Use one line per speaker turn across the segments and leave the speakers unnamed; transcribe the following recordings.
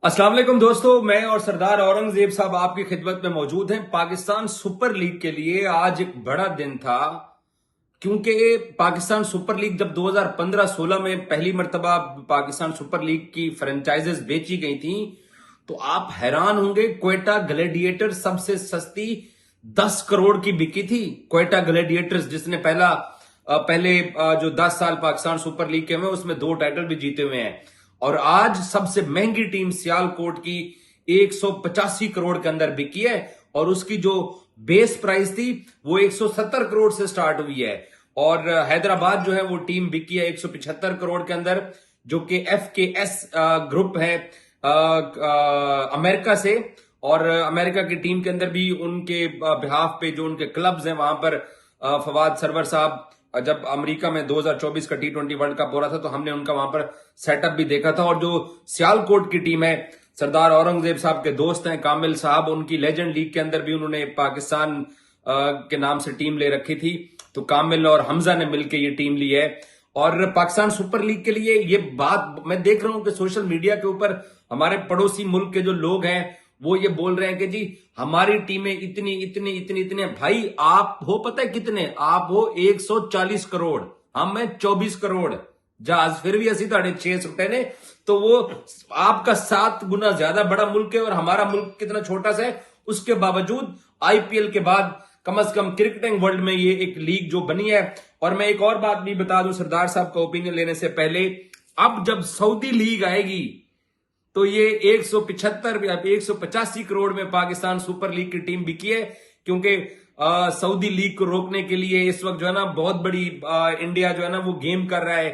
अस्सलाम वालेकुम दोस्तों, मैं और सरदार औरंगजेब साहब आपकी खिदमत में मौजूद हैं। पाकिस्तान सुपर लीग के लिए आज एक बड़ा दिन था, क्योंकि पाकिस्तान सुपर लीग जब 2015-16 में पहली मर्तबा पाकिस्तान सुपर लीग की फ्रेंचाइजेस बेची गई थी, तो आप हैरान होंगे, क्वेटा ग्लैडिएटर सबसे सस्ती 10 करोड़ की बिकी थी। क्वेटा ग्लैडिएटर्स जिसने पहले जो 10 साल पाकिस्तान सुपर लीग के हुए उसमें 2 टाइटल भी जीते हुए हैं, और आज सबसे महंगी टीम सियालकोट की 185 करोड़ के अंदर बिकी है, और उसकी जो बेस प्राइस थी वो 170 करोड़ से स्टार्ट हुई है। और हैदराबाद जो है वो टीम बिकी है 175 करोड़ के अंदर, जो कि FKS ग्रुप है अमेरिका से। और अमेरिका की टीम के अंदर भी उनके बिहाफ पे जो उनके क्लब्स हैं वहां पर फवाद सरवर साहब, जब अमेरिका में 2024 का T20 वर्ल्ड कप हो रहा था तो हमने उनका वहां पर सेटअप भी देखा था। और जो सियालकोट की टीम है, सरदार औरंगजेब साहब के दोस्त हैं कामिल साहब, उनकी लेजेंड लीग के अंदर भी उन्होंने पाकिस्तान के नाम से टीम ले रखी थी, तो कामिल और हमजा ने मिलकर ये टीम ली है। और पाकिस्तान सुपर लीग के लिए ये बात मैं देख रहा हूं कि सोशल मीडिया के ऊपर हमारे पड़ोसी मुल्क के जो लोग हैं वो ये बोल रहे हैं कि जी हमारी टीमें इतनी इतनी इतनी इतने। भाई आप हो पता है कितने? आप हो 140 करोड़, हम हैं 24 करोड़। जहाज फिर भी असि ताड़े 6 सुटे ने, तो वो आपका 7 गुना ज्यादा बड़ा मुल्क है और हमारा मुल्क कितना छोटा सा है। उसके बावजूद IPL के बाद कम से कम क्रिकेटिंग वर्ल्ड में ये एक लीग जो बनी है। और मैं एक और बात भी बता दूं सरदार साहब का ओपिनियन लेने से पहले, अब जब सऊदी लीग आएगी तो ये 175 या 185 करोड़ में पाकिस्तान सुपर लीग की टीम बिकी है, क्योंकि सऊदी लीग को रोकने के लिए इस वक्त जो है ना बहुत बड़ी इंडिया जो है ना वो गेम कर रहा है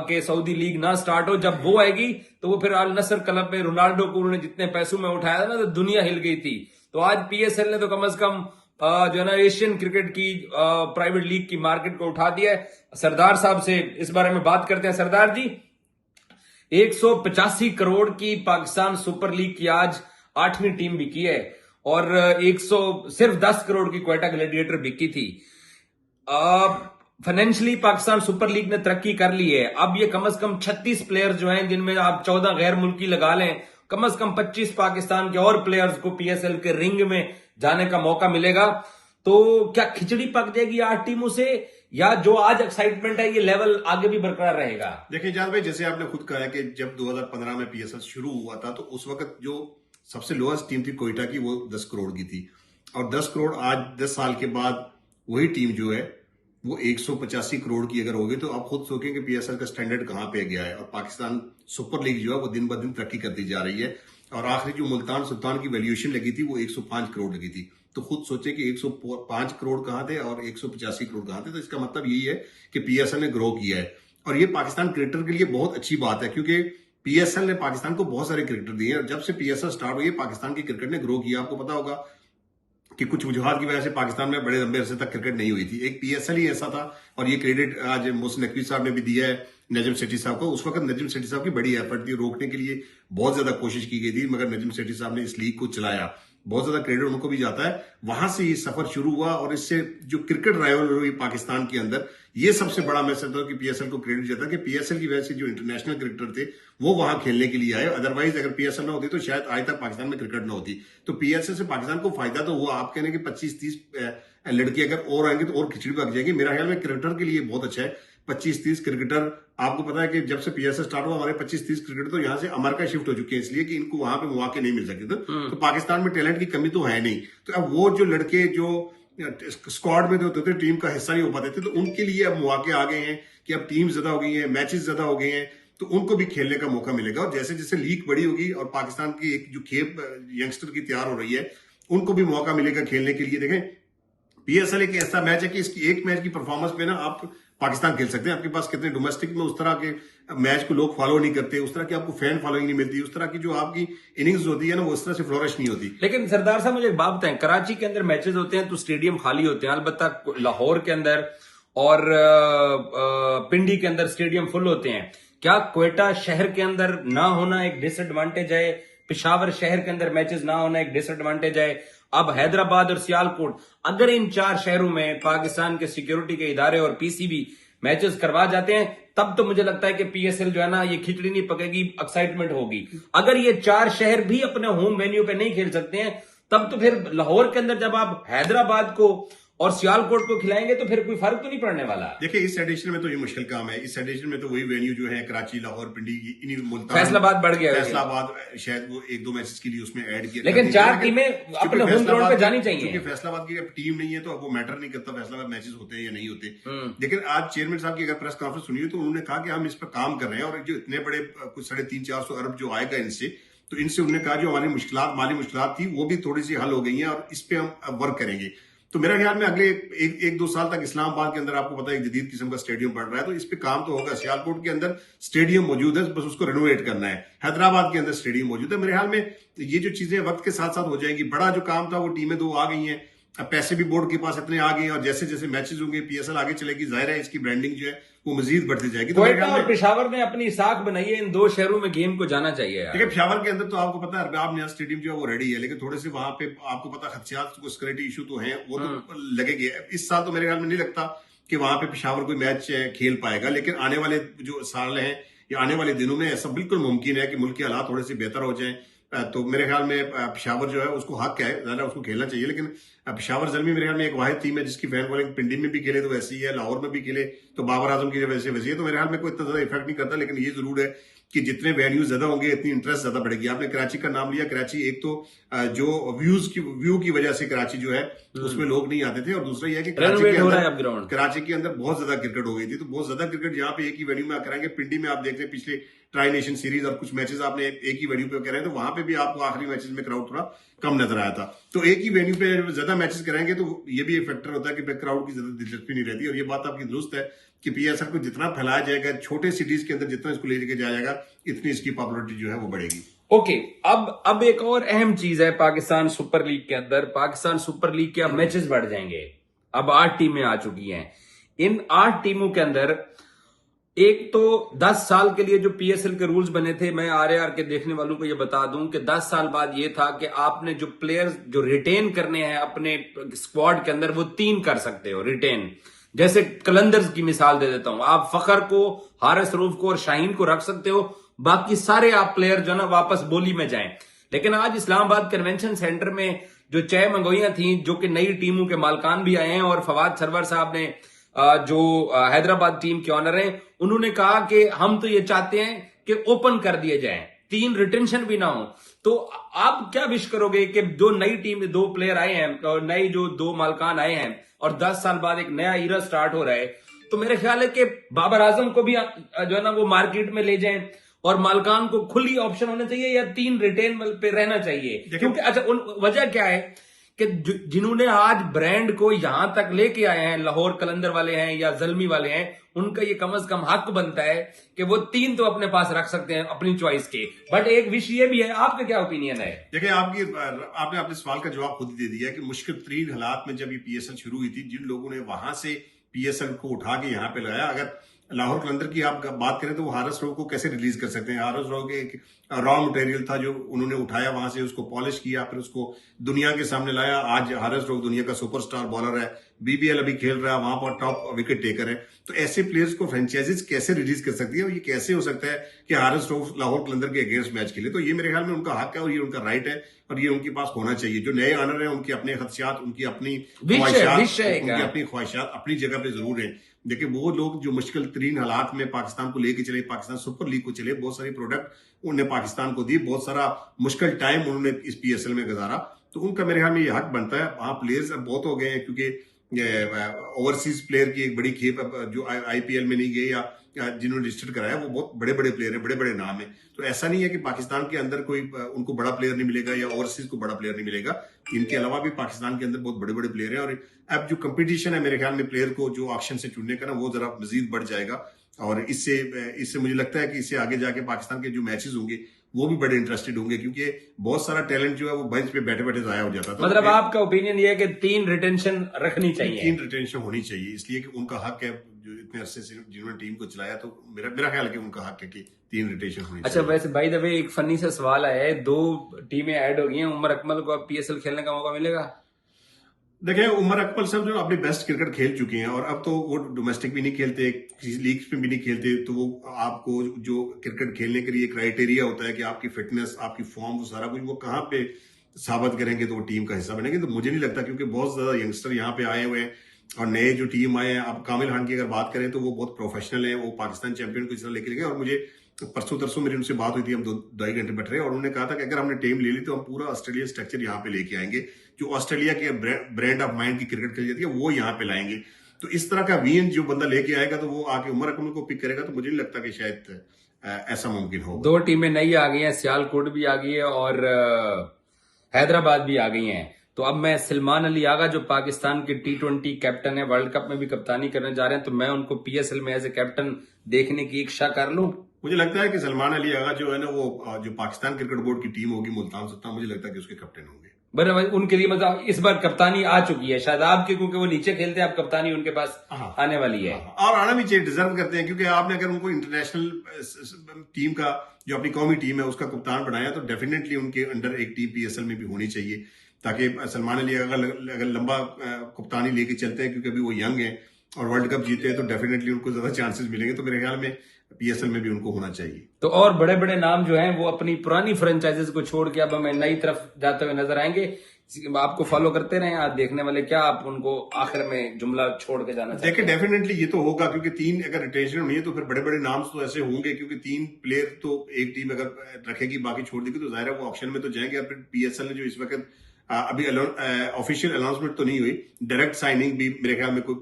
कि सऊदी लीग ना स्टार्ट हो। जब वो आएगी तो वो फिर अल नसर क्लब में रोनाल्डो को उन्होंने जितने पैसों में उठाया था ना तो दुनिया हिल गई थी। तो आज PSL ने तो कम से कम जो है ना एशियन क्रिकेट की प्राइवेट लीग की मार्केट को उठा दिया है। सरदार साहब से इस बारे में बात करते हैं। सरदार जी, 185 करोड़ की पाकिस्तान सुपर लीग की आज 8वीं टीम बिकी है, और सिर्फ 10 करोड़ की क्वेटा ग्लैडिएटर बिकी थी। फाइनेंशियली पाकिस्तान सुपर लीग ने तरक्की कर ली है। अब ये कम से कम 36 प्लेयर्स जो हैं, जिनमें आप 14 गैर मुल्की लगा लें, कम से कम 25 पाकिस्तान के और प्लेयर्स को PSL के रिंग में जाने का मौका मिलेगा। तो क्या खिचड़ी पक जाएगी 8 टीमों से, या जो आज एक्साइटमेंट है ये लेवल आगे भी बरकरार रहेगा?
देखिए जाद भाई, जैसे आपने खुद कहा है कि जब 2015 में PSL शुरू हुआ था तो उस वक्त जो सबसे लोएस्ट टीम थी कोयटा की, वो 10 करोड़ की थी। और 10 करोड़ आज 10 साल के बाद वही टीम जो है वो 185 करोड़ की अगर होगी, तो आप खुद सोचें कि PSL का स्टैंडर्ड कहां पे गया है। और पाकिस्तान सुपर लीग जो है वो दिन ब दिन तरक्की करती जा रही है। और आखिरी जो मुल्तान सुल्तान की वैल्यूएशन लगी थी वो 105 करोड़ लगी थी। तो खुद सोचे कि 105 करोड़ कहां थे और 185 करोड़ कहां थे। तो इसका मतलब यही है कि PSL ने ग्रो किया है, और ये पाकिस्तान क्रिकेटर के लिए बहुत अच्छी बात है, क्योंकि PSL ने पाकिस्तान को बहुत सारे क्रिकेटर दिए हैं। और जब से PSL स्टार्ट हुई है पाकिस्तान की क्रिकेट ने ग्रो किया। आपको पता होगा कि कुछ वजूहत की वजह से पाकिस्तान में बड़े लंबे अरसे तक क्रिकेट नहीं हुई थी। एक PSL ही ऐसा था, और ये क्रेडिट आज मोहसिन नकवी साहब ने भी दिया है नजम सेठी साहब को। उस वक्त नजम सेठी साहब की बड़ी एफर्ट थी, रोकने के लिए बहुत ज्यादा कोशिश की गई थी, मगर नजम सेठी साहब ने इस लीग को चलाया। बहुत ज्यादा क्रेडिट उनको भी जाता है। वहां से ये सफर शुरू हुआ, और इससे जो क्रिकेट राइवलरी हुई पाकिस्तान के अंदर, ये सबसे बड़ा मैं समझता हूं कि PSL को क्रेडिट जाता है कि PSL की वजह से जो इंटरनेशनल क्रिकेटर थे वो वहां खेलने के लिए आए। अदरवाइज अगर PSL ना होती तो शायद आज तक पाकिस्तान में क्रिकेट ना होती। तो PSL से पाकिस्तान को फायदा तो हुआ। आप कहने कि 25-30 लड़के अगर और आएंगे तो और खिचड़ी पक जाएगी। मेरा ख्याल में क्रिकेटर के लिए बहुत अच्छा है। 25-30 क्रिकेटर, आपको पता है कि जब से PSL स्टार्ट हुआ हमारे 25-30 क्रिकेटर तो यहां से अमेरिका शिफ्ट हो चुके हैं, इसलिए कि इनको वहां पे मौके नहीं मिल सकते थे। तो पाकिस्तान में टैलेंट की कमी तो है नहीं। तो अब वो जो लड़के जो स्क्वाड में होते थे, टीम का हिस्सा नहीं हो पाते थे, तो उनके लिए अब मौके आ गए हैं कि अब टीम ज्यादा हो गई है, मैचेस ज्यादा हो गए हैं, तो उनको भी खेलने का मौका मिलेगा। और जैसे जैसे लीग बड़ी होगी और पाकिस्तान की एक जो खेप यंगस्टर की तैयार हो रही है, उनको भी मौका मिलेगा खेलने के लिए। देखें, PSL एक ऐसा मैच है कि इसकी एक मैच की परफॉर्मेंस पे ना आप पाकिस्तान खेल सकते हैं। आपके पास कितने डोमेस्टिक में उस तरह के मैच को लोग फॉलो नहीं करते, उस तरह की आपको फैन फॉलोइंग नहीं मिलती, उस तरह की जो आपकी इनिंग्स होती है ना वो उस तरह से फ्लोरिश नहीं होती।
लेकिन सरदार साहब मुझे एक बात बताएं, कराची के अंदर मैचेस होते हैं तो स्टेडियम खाली होते हैं, अलबत्ता लाहौर के अंदर और पिंडी के अंदर स्टेडियम फुल होते हैं। क्या क्वेटा शहर के अंदर ना होना एक डिसएडवांटेज है? पिशावर शहर के अंदर मैचेस ना होना एक डिसएडवांटेज है? अब हैदराबाद और सियालकोट, अगर इन 4 शहरों में पाकिस्तान के सिक्योरिटी के इदारे और PCB मैचेस करवा जाते हैं तब तो मुझे लगता है कि पीएसएल जो है ना, ये खिचड़ी नहीं पकेगी, एक्साइटमेंट होगी। अगर ये 4 शहर भी अपने होम वेन्यू पे नहीं खेल सकते हैं, तब तो फिर लाहौर के अंदर जब आप हैदराबाद को और सियालकोट को खिलाएंगे तो फिर कोई फर्क तो नहीं पड़ने वाला।
देखिए, इस एडिशन में तो ये मुश्किल काम है। इस एडिशन में तो वही वेन्यू जो है कराची, लाहौर, पिंडी, इन्हीं मुल्तान,
फैसलाबाद बढ़ गया,
फैसलाबाद शायद वो 1-2 मैचेस के लिए उसमें ऐड किया,
लेकिन 4 टीमें अपने होम ग्राउंड पे जानी चाहिए।
क्योंकि फैसलाबाद की टीम नहीं है तो अब वो मैटर नहीं करता फैसलाबाद मैचेस होते हैं या नहीं होते। लेकिन आज चेयरमैन साहब की अगर प्रेस कॉन्फ्रेंस सुनिए तो उन्होंने कहा कि हम इस पर काम कर रहे हैं, और जो इतने बड़े कुछ 350-400 अरब जो आएगा इनसे, तो इनसे उन्होंने कहा जो हमारी माली मुश्किलात थी वो भी थोड़ी सी हल हो गई हैं, और इस पे हम वर्क करेंगे। तो मेरा ख्याल में अगले 1-2 साल तक इस्लामाबाद के अंदर आपको पता है एक जदीद किस्म का स्टेडियम बन रहा है, तो इस पे काम तो होगा। सियालकोट के अंदर स्टेडियम मौजूद है, बस उसको रेनोवेट करना है। हैदराबाद के अंदर स्टेडियम मौजूद है। मेरे ख्याल में ये जो चीजें वक्त के साथ साथ हो जाएंगी। बड़ा जो काम था वो टीमें 2 आ गई हैं, अब पैसे भी बोर्ड के पास इतने आ गए हैं, और जैसे जैसे मैचेस होंगे पीएसएल आगे चलेगी, जाहिर है इसकी ब्रांडिंग जो है वो मजीद बढ़ती जाएगी। तो
क्वेटा और पेशावर ने अपनी साख बनाई है, इन 2 शहरों में गेम को जाना चाहिए।
देखिए, पेशावर के अंदर तो आपको पता है अरबाब नियाज स्टेडियम जो है वो रेडी है, लेकिन थोड़े से वहां पे आपको पता खदशात, को सिक्योरिटी इशू तो है, वो तो लगेंगे। इस साल तो मेरे ख्याल में नहीं लगता कि वहां पे पेशावर कोई मैच खेल पाएगा, लेकिन आने वाले जो साल हैं या आने वाले दिनों में ऐसा बिल्कुल मुमकिन है कि मुल्क के हालात थोड़े से बेहतर हो जाएं। तो मेरे ख्याल में पेशावर जो है उसको हक है, ज्यादा उसको खेलना चाहिए। लेकिन पेशावर ज़ल्मी मेरे ख्याल में एक वाहिद टीम है जिसकी फैन फॉलोइंग पिंडी में भी खेले तो वैसी है, लाहौर में भी खेले तो बाबर आजम की वजह से वैसी है। तो मेरे ख्याल में कोई इतना ज्यादा इफेक्ट नहीं करता, लेकिन ये जरूर है कि जितने वेन्यू ज्यादा होंगे इतनी इंटरेस्ट ज्यादा बढ़ेगी। आपने कराची का नाम लिया, कराची एक तो जो व्यू की वजह से कराची जो है उसमें लोग नहीं आते थे, और दूसरा यह है कि कराची के अंदर बहुत ज्यादा क्रिकेट हो गई थी। तो बहुत ज्यादा क्रिकेट यहाँ पे एक ही वेन्यू में कराएंगे। पिंडी में आप देख रहे हैं पिछले ट्राई नेशन सीरीज और कुछ मैचेस आपने एक ही वेन्यू पे कर रहे हैं, तो वहां पे भी आपको आखिरी मैचेस में क्राउड थोड़ा कम नजर आया था। तो एक ही वेन्यू पे ज्यादा मैचेस कराएंगे तो ये भी एक फैक्टर होता है कि क्राउड की ज्यादा दिलचस्पी नहीं रहती। और ये बात आपकी दुरुस्त है कि पीएसएल को जितना फैलाया जाएगा, छोटे सिटीज के अंदर जितना इसको लेके जाया जाएगा, इतनी इसकी पॉपुलरिटी जो है वो बढ़ेगी।
ओके, अब एक और अहम चीज है पाकिस्तान सुपर लीग के अंदर। पाकिस्तान सुपर लीग के अब मैचेस बढ़ जाएंगे। अब 8 टीमें आ चुकी हैं। इन 8 टीमों के अंदर एक तो 10 साल के लिए जो पीएसएल के रूल्स बने थे, मैं आरएआर के देखने वालों को ये बता दूं कि 10 साल बाद ये था कि आपने जो प्लेयर्स जो रिटेन करने हैं अपने स्क्वाड के अंदर, वो 3 कर सकते हो रिटेन। जैसे कलंदर्स की मिसाल दे देता हूं, आप फखर को, हारिस रऊफ को और शाहीन को रख सकते हो, बाकी सारे आप प्लेयर जो ना वापस बोली में जाएं। लेकिन आज इस्लामाबाद कन्वेंशन सेंटर में जो चाय मंगोइयां थी, जो कि नई टीमों के मालकान भी आए हैं, और फवाद सरवर साहब ने जो हैदराबाद टीम के ऑनर हैं, उन्होंने कहा कि हम तो ये चाहते हैं कि ओपन कर दिए जाएं, 3 रिटेंशन भी ना हो। तो आप क्या विश करोगे कि जो नई टीम 2 प्लेयर आए हैं और नए जो 2 मालकान आए हैं और 10 साल बाद एक नया ईरा स्टार्ट हो रहा है, तो मेरे ख्याल है कि बाबर आजम को भी जो है ना वो मार्केट में ले जाएं, और मालकान को खुली ऑप्शन होना चाहिए या 3 रिटेन पे रहना चाहिए। क्योंकि अच्छा, वजह क्या है कि जिन्होंने आज ब्रांड को यहां तक लेके आए हैं, लाहौर कलंदर वाले हैं या जल्मी वाले हैं, उनका ये कम से कम हक बनता है कि वो 3 तो अपने पास रख सकते हैं अपनी चॉइस के। बट एक विषय ये भी है, आपका क्या ओपिनियन है?
देखिए, आपने अपने सवाल का जवाब खुद ही दे दिया कि मुश्किल तरीन हालात में जब ये पीएसएल शुरू हुई थी, जिन लोगों ने वहां से पीएसएल को उठा के यहाँ पे लाया, अगर लाहौर कलंदर की आप बात करें तो वो हारिस रऊफ को कैसे रिलीज कर सकते हैं? हारिस रऊफ के एक रॉ मटेरियल था जो उन्होंने उठाया वहां से, उसको पॉलिश किया, फिर उसको दुनिया के सामने लाया। आज हारिस रऊफ दुनिया का सुपरस्टार बॉलर है, बीबीएल अभी खेल रहा है, वहां पर टॉप विकेट टेकर है। तो ऐसे प्लेयर्स को फ्रेंचाइजीज कैसे रिलीज कर सकती है, और ये कैसे हो सकता है कि हारिस रऊफ लाहौर कलंदर के अगेंस्ट मैच खेले? तो ये मेरे ख्याल में उनका हक है और ये उनका राइट है, और ये उनके पास होना चाहिए। जो नए ऑनर है उनके अपने खदशात, उनकी अपनी ख्वाहिशात अपनी जगह पे जरूर है। देखिए, वो लोग जो मुश्किल तरीन हालात में पाकिस्तान को लेके चले, पाकिस्तान सुपर लीग को चले, बहुत सारी प्रोडक्ट उन्होंने पाकिस्तान को दी, बहुत सारा मुश्किल टाइम उन्होंने इस पीएसएल में गुजारा, तो उनका मेरे ख्याल में ये हक बनता है। वहां प्लेयर्स अब बहुत हो गए हैं, क्योंकि ओवरसीज प्लेयर की एक बड़ी खेप जो आईपीएल में नहीं गए या जिन्होंने रजिस्टर कराया, वो बहुत बड़े बड़े प्लेयर हैं, बड़े बड़े नाम है। तो ऐसा नहीं है कि पाकिस्तान के अंदर कोई उनको बड़ा प्लेयर नहीं मिलेगा या ओवरसीज को बड़ा प्लेयर नहीं मिलेगा। इनके अलावा भी पाकिस्तान के अंदर बहुत बड़े बड़े प्लेयर हैं, और अब जो कंपटीशन है मेरे ख्याल में प्लेयर को जो ऑक्शन से चुनने का ना, वो जरा मजीद बढ़ जाएगा। और इससे मुझे लगता है कि इससे आगे जाके पाकिस्तान के जो मैचेस होंगे वो भी बड़े इंटरेस्टेड होंगे, क्योंकि बहुत सारा टैलेंट जो है वो बेंच पे बैठे बैठे जाया हो जाता था।
मतलब आपका ओपिनियन ये है कि 3 रिटेंशन रखनी चाहिए?
3 रिटेंशन होनी चाहिए, इसलिए कि उनका हक है, जो इतने अरसे से जिन्होंने टीम को चलाया, तो मेरा ख्याल है कि उनका हक है कि 3 रिटेंशन होनी चाहिए।
अच्छा, वैसे बाय द वे एक फनी सा सवाल है, 2 टीमें ऐड हो गई हैं, उमर अकमल को अब पीएसएल खेलने का मौका मिलेगा?
देखिए उमर अकमल साहब जो अपनी बेस्ट क्रिकेट खेल चुके हैं और अब तो वो डोमेस्टिक भी नहीं खेलते, किसी लीग्स में भी नहीं खेलते, तो वो आपको जो क्रिकेट खेलने के लिए क्राइटेरिया होता है कि आपकी फिटनेस, आपकी फॉर्म, वो सारा कुछ वो कहाँ पे साबित करेंगे तो वो टीम का हिस्सा बनेंगे। तो मुझे नहीं लगता, क्योंकि बहुत ज्यादा यंगस्टर यहाँ पे आए हुए हैं और नए जो टीम आए हैं। अब कामिल खान की अगर बात करें तो वो बहुत प्रोफेशनल है, वो पाकिस्तान चैंपियन को इस तरह लेके गए। और मुझे परसों तरसों मेरी उनसे बात हुई थी, हम 2-2.5 घंटे बैठ रहे और उन्होंने कहा था कि अगर हमने टीम ले ली तो हम पूरा ऑस्ट्रेलियन स्ट्रक्चर यहाँ पे लेके आएंगे, जो ऑस्ट्रेलिया के ब्रांड ऑफ माइंड की क्रिकेट खेली जाती है वो यहाँ पे लाएंगे। तो इस तरह का वीएन जो बंदा लेके आएगा तो वो आके उमर अकमल को पिक करेगा, तो मुझे नहीं लगता कि शायद ऐसा मुमकिन होगा।
2 टीमें नई आ गई हैं, सियालकोट भी आ गई है और हैदराबाद भी आ गई हैं। तो अब मैं सलमान अली आगा जो पाकिस्तान के T20 कैप्टन है, वर्ल्ड कप में भी कप्तानी करने जा रहे हैं, तो मैं उनको PSL में एज ए कैप्टन देखने की इच्छा कर लूं।
मुझे लगता है कि सलमान अली आगा जो है ना, वो जो पाकिस्तान क्रिकेट बोर्ड की टीम होगी मुल्तान सत्ता, मुझे लगता है कि उसके कैप्टन होंगे।
बराबर, उनके लिए मतलब इस बार कप्तानी आ चुकी है शायद आपके, क्योंकि वो नीचे खेलते हैं, अब कप्तानी उनके पास आने वाली है।
और आना भी चाहिए, डिजर्व करते हैं, क्योंकि आपने अगर उनको इंटरनेशनल टीम का, जो अपनी कौमी टीम है उसका कप्तान बनाया, तो डेफिनेटली उनके अंडर एक टीम PSL में भी होनी चाहिए, ताकि सलमान अली अगर लंबा कप्तानी लेके चलते हैं, क्योंकि अभी वो यंग है और वर्ल्ड कप जीते हैं, तो डेफिनेटली उनको ज्यादा चांसेस मिलेंगे। तो मेरे ख्याल में PSL में भी उनको होना चाहिए।
तो और बड़े बड़े नाम जो हैं वो अपनी पुरानी फ्रेंचाइजेस को छोड़ के अब हमें नई तरफ जाते हुए नजर आएंगे। आपको फॉलो करते रहें आज देखने वाले, क्या आप उनको आखिर में जुमला छोड़ के जाना
देखिए डेफिनेटली ये तो होगा, क्योंकि 3 अगर रिटेंशन होनी है तो फिर बड़े बड़े नाम तो ऐसे होंगे, क्योंकि 3 प्लेयर तो एक टीम अगर रखेगी बाकी छोड़ देगी तो जाहिर है वो ऑप्शन में तो जाएंगे। और फिर PSL ने जो इस वक्त अभी ऑफिशियल अनाउंसमेंट तो नहीं हुई, डायरेक्ट साइनिंग भी मेरे ख्याल में कोई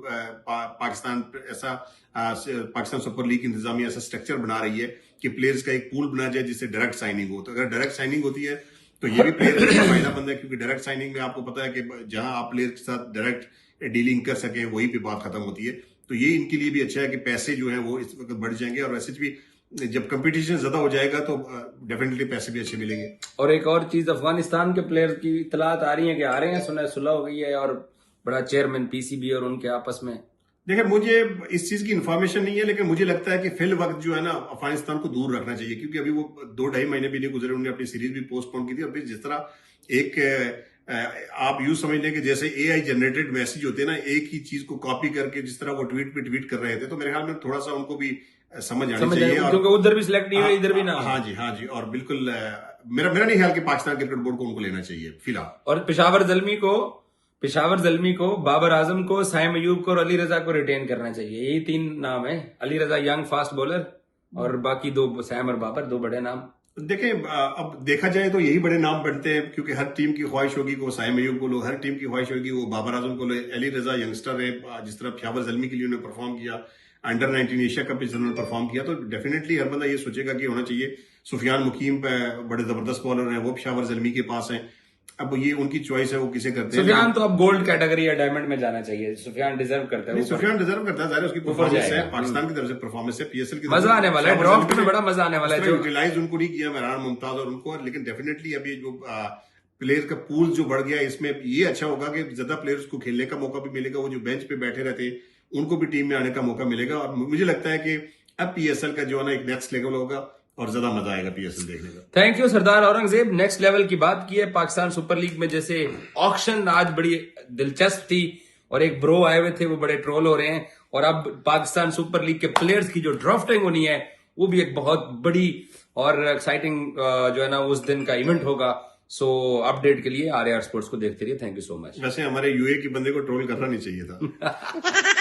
पाकिस्तान ऐसा पाकिस्तान सुपर लीग इंतजामिया ऐसा स्ट्रक्चर बना रही है कि प्लेयर्स का एक पूल बना जाए जिससे डायरेक्ट साइनिंग हो। तो अगर डायरेक्ट साइनिंग होती है तो ये भी प्लेयर का फायदामंद है, क्योंकि डायरेक्ट साइनिंग में आपको पता है कि जहां आप प्लेयर के साथ डायरेक्ट डीलिंग कर सकें वहीं पे बात खत्म होती है। तो ये इनके लिए भी अच्छा है कि पैसे जो है वो इस वक्त बढ़ जाएंगे, और वैसे भी जब कंपटीशन ज्यादा हो जाएगा तो डेफिनेटली पैसे भी अच्छे मिलेंगे।
और एक और चीज, अफगानिस्तान के प्लेयर की इतलात आ रही है कि आ रहे हैं, सुना सुलह हो गई है और बड़ा चेयरमैन PCB और उनके आपस में।
देखिए मुझे इस चीज की इंफॉर्मेशन नहीं है, लेकिन मुझे लगता है कि फिल वक्त जो है ना अफगानिस्तान को दूर रखना चाहिए, क्योंकि अभी वो 2-2.5 महीने भी नहीं गुजरे, उन्होंने अपनी सीरीज भी पोस्टपोन की थी। और फिर जिस तरह एक आप यूं समझ लें कि जैसे AI जनरेटेड मैसेज होते हैं ना, एक ही चीज को कॉपी करके जिस तरह वो ट्वीट पे ट्वीट कर रहे थे, तो मेरे ख्याल में थोड़ा सा उनको भी समझ आनी चाहिए,
क्योंकि उधर भी सिलेक्ट नहीं हुए, इधर भी ना।
हाँ जी, और बिल्कुल मेरा नहीं ख्याल कि पाकिस्तान क्रिकेट बोर्ड को उनको लेना चाहिए फिलहाल।
और पेशावर जल्मी को, बाबर आजम को, साइम अयूब को और अली रजा को रिटेन करना चाहिए। यही 3 नाम है। अली रजा यंग फास्ट बॉलर और बाकी 2 सैम और बाबर, 2 बड़े नाम।
देखें अब देखा जाए तो यही बड़े नाम बनते हैं, क्योंकि हर टीम की ख्वाहिश होगी कि वो साइम अयूब को लो, हर टीम की ख्वाहिश होगी वो बाबर आजम को लो। अली रजा यंगस्टर है, जिस तरह पेशावर जल्मी के लिए उन्होंने परफॉर्म किया, अंडर 19 एशिया कप में उन्होंने परफॉर्म किया, तो डेफिनेटली हर बंदा ये सोचेगा कि होना चाहिए। सुफियान मुकीम बड़े जबरदस्त बॉलर हैं, वो पेशावर जल्मी के पास हैं। अब ये उनकी चॉइस है, वो किसे करते हैं।
सुफियान तो अब गोल्ड कैटेगरी या डायमंड में जाना चाहिए। सुफियान डिजर्व करता है।
सुफियान डिजर्व करता है, उसकी परफॉर्मेंस है, पाकिस्तान की तरफ से परफॉर्मेंस है, PSL की
मजा आने वाला है, ड्राफ्ट में बड़ा मजा आने वाला है।
यूटिलाइज उनको नहीं किया मेहरान मुमताज और उनको, लेकिन डेफिनेटली अभी जो प्लेयर का पूल जो बढ़ गया, इसमें ये अच्छा होगा कि ज्यादा प्लेयर्स को खेलने का मौका भी मिलेगा। वो जो बेंच पे बैठे रहते हैं उनको भी टीम में आने का मौका मिलेगा। और मुझे लगता है कि अब PSL का जो है ना एक नेक्स्ट लेवल होगा और ज्यादा मजा आएगा PSL देखने का।
Thank you Sardar Aurangzeb. Next level की बात की है। पाकिस्तान सुपर लीग में जैसे ऑक्शन आज बड़ी दिलचस्प थी और एक ब्रो आए हुए थे, वो बड़े ट्रोल हो रहे हैं। और अब पाकिस्तान सुपर लीग के प्लेयर्स की जो ड्राफ्टिंग होनी है वो भी एक बहुत बड़ी और एक्साइटिंग जो है ना उस दिन का इवेंट होगा। सो अपडेट के लिए RAR स्पोर्ट्स को देखते रहिए। Thank you so much.
वैसे हमारे UAE के बंदे को ट्रोल करना नहीं चाहिए था।